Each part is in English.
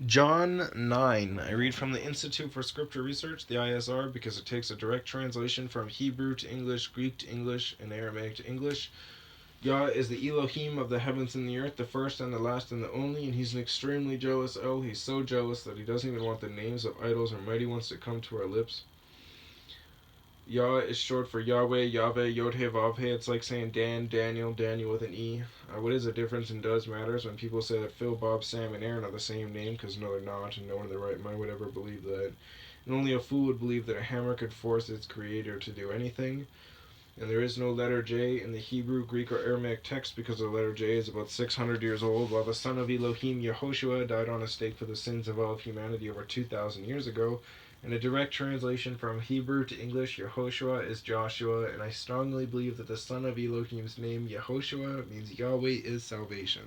John 9. I read from the Institute for Scripture Research, the ISR, because it takes a direct translation from Hebrew to English, Greek to English, and Aramaic to English. Yah is the Elohim of the heavens and the earth, the first and the last and the only, and he's an extremely jealous El. He's so jealous that he doesn't even want the names of idols or mighty ones to come to our lips. Yah is short for YahWeh, Yahweh, Yod-He, Vav-He. It's like saying Dan, Daniel, Daniel with an E. What is the difference and does matters when people say that Phil, Bob, Sam, and Aaron are the same name, because no, they're not, and no one in their right mind would ever believe that. And only a fool would believe that a hammer could force its creator to do anything. And there is no letter J in the Hebrew, Greek, or Aramaic text because the letter J is about 600 years old, while the son of Elohim, Yehoshua, died on a stake for the sins of all of humanity over 2,000 years ago. In a direct translation from Hebrew to English, Yehoshua is Joshua, and I strongly believe that the son of Elohim's name, Yehoshua, means Yahweh is salvation.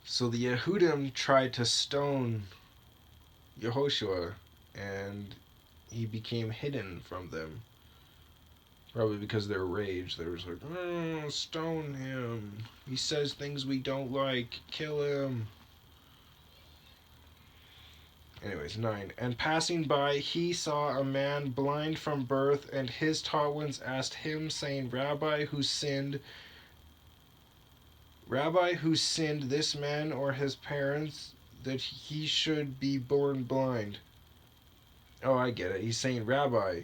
So the Yehudim tried to stone Yehoshua, and he became hidden from them. Probably because of their rage. They were just like, oh, stone him. He says things we don't like. Kill him. Anyways, 9. And passing by, he saw a man blind from birth, and his taught ones asked him, saying, Rabbi, who sinned, this man or his parents, that he should be born blind? Oh, I get it. He's saying, Rabbi,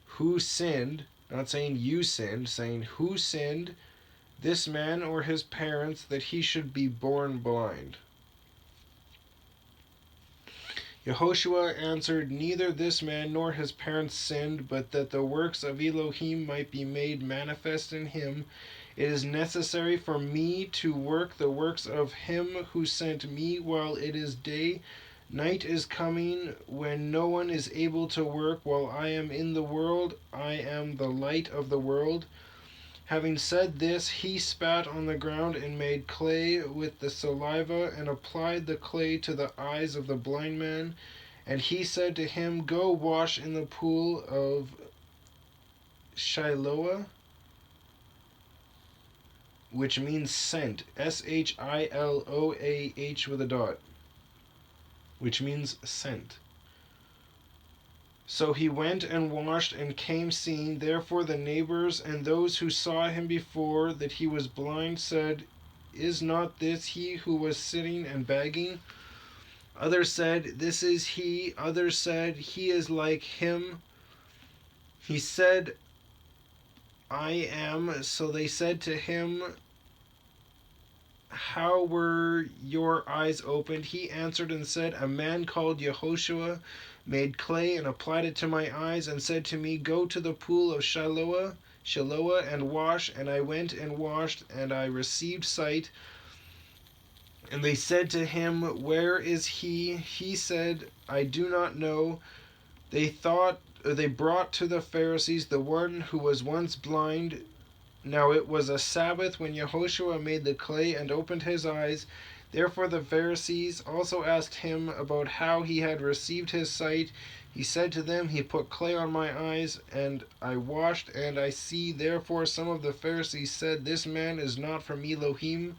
who sinned, not saying you sinned, saying who sinned, this man or his parents, that he should be born blind? Yehoshua answered, neither this man nor his parents sinned, but that the works of Elohim might be made manifest in him. It is necessary for me to work the works of him who sent me while it is day. Night is coming when no one is able to work. While I am in the world, I am the light of the world. Having said this, he spat on the ground and made clay with the saliva and applied the clay to the eyes of the blind man. And he said to him, go wash in the pool of Shiloah, which means sent, Shiloah with a dot, which means sent. So he went and washed and came seeing. Therefore the neighbors and those who saw him before that he was blind said, is not this he who was sitting and begging? Others said, this is he. Others said, he is like him. He said, I am. So they said to him, how were your eyes opened? He answered and said, a man called Yehoshua made clay and applied it to my eyes and said to me, go to the pool of Shiloah and wash. And I went and washed, and I received sight. And they said to him, where is he? He said, I do not know. They brought to the Pharisees the one who was once blind. Now it was a Sabbath when Yehoshua made the clay and opened his eyes. Therefore the Pharisees also asked him about how he had received his sight. He said to them, he put clay on my eyes, and I washed, and I see. Therefore some of the Pharisees said, this man is not from Elohim,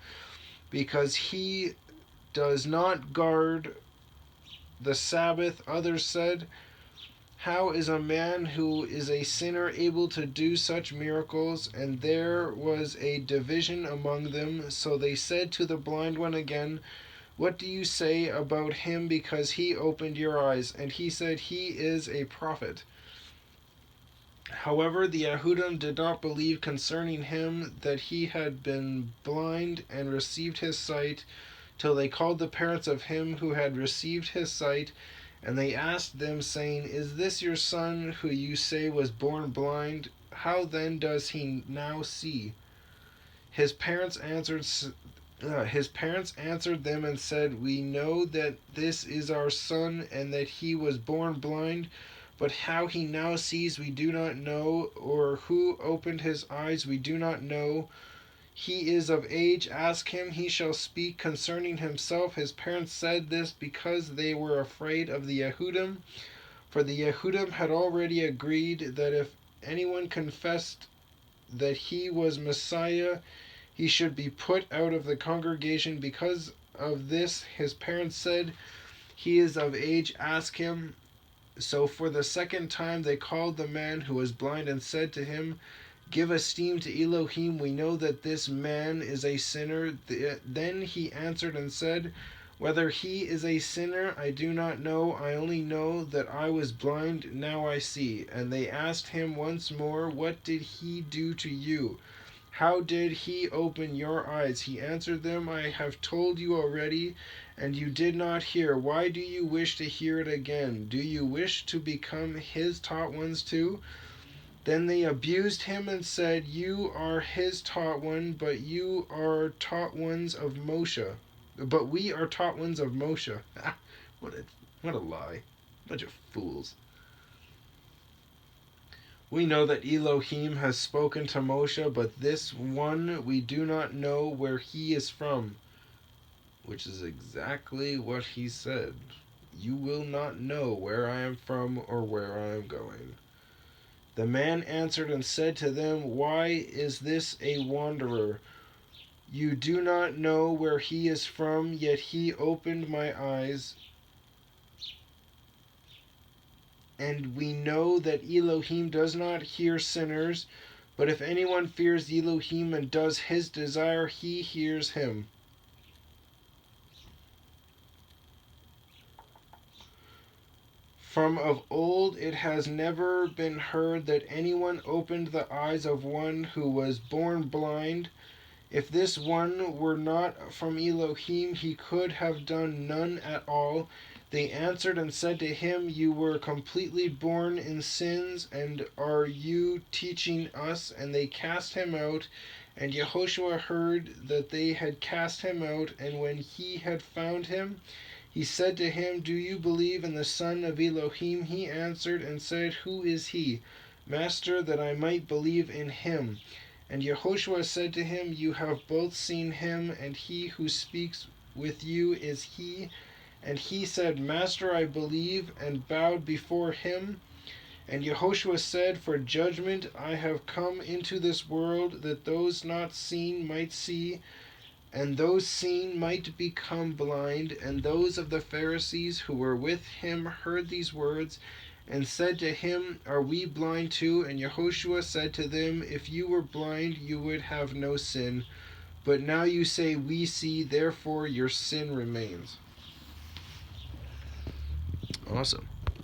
because he does not guard the Sabbath. Others said, how is a man who is a sinner able to do such miracles? And there was a division among them. So they said to the blind one again, what do you say about him, because he opened your eyes? And he said, he is a prophet. However, the Yehudim did not believe concerning him that he had been blind and received his sight, till they called the parents of him who had received his sight. And they asked them, saying, is this your son who you say was born blind? How then does he now see? His parents answered them and said, we know that this is our son, and that he was born blind. But how he now sees we do not know, or who opened his eyes we do not know. He is of age, ask him, he shall speak concerning himself. His parents said this because they were afraid of the Yehudim, for the Yehudim had already agreed that if anyone confessed that he was Messiah, he should be put out of the congregation. Because of this, his parents said, "He is of age, ask him." So for the second time they called the man who was blind and said to him, "Give esteem to Elohim. We know that this man is a sinner." Then he answered and said, "Whether he is a sinner, I do not know. I only know that I was blind, now I see." And they asked him once more, "What did he do to you? How did he open your eyes?" He answered them, "I have told you already, and you did not hear. Why do you wish to hear it again? Do you wish to become his taught ones too?" Then they abused him and said, "You are his taught one, but you are taught ones of Moshe. But we are taught ones of Moshe." What a lie. Bunch of fools. "We know that Elohim has spoken to Moshe, but this one we do not know where he is from." Which is exactly what he said. You will not know where I am from or where I am going. The man answered and said to them, "Why is this a wanderer? You do not know where he is from, yet he opened my eyes. And we know that Elohim does not hear sinners, but if anyone fears Elohim and does his desire, he hears him." From of old it has never been heard that anyone opened the eyes of one who was born blind. If this one were not from Elohim, he could have done none at all. They answered and said to him, "You were completely born in sins, and are you teaching us?" And they cast him out. And Yehoshua heard that they had cast him out, and when he had found him, he said to him, "Do you believe in the Son of Elohim?" He answered and said, "Who is he, Master, that I might believe in him?" And Yehoshua said to him, "You have both seen him, and he who speaks with you is he." And he said, "Master, I believe," and bowed before him. And Yehoshua said, "For judgment I have come into this world, that those not seen might see, and those seen might become blind." And those of the Pharisees who were with him heard these words, and said to him, "Are we blind too?" And Yehoshua said to them, "If you were blind, you would have no sin. But now you say, 'We see,' therefore your sin remains." Awesome.